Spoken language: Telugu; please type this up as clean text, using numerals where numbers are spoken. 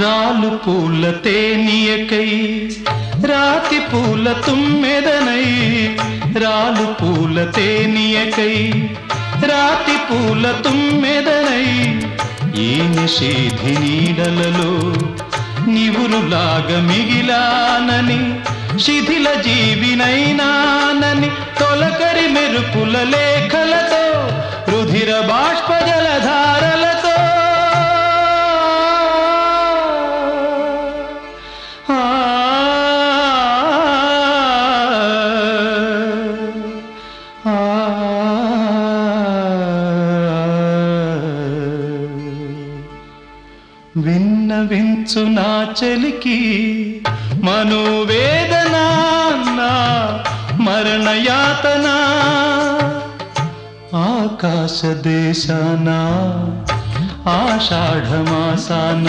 రాలు పూల తేనియకై రాతి పూల తుమ్మెదనై రాలు పూల తేనియకై రాతి పూల తుమ్మెదనై ఈ నిషేధి నీడలలో నివురులాగా మిగిలానని శిథిల జీవినైనానని తొలకరి మెరుపుల లేఖలతో రుధిర బాష్ప జలధారలతో విన్నవించు నా చలికి మనోవేదన మరణయాతన ఆకాశ దేశాన ఆషాఢమాసాన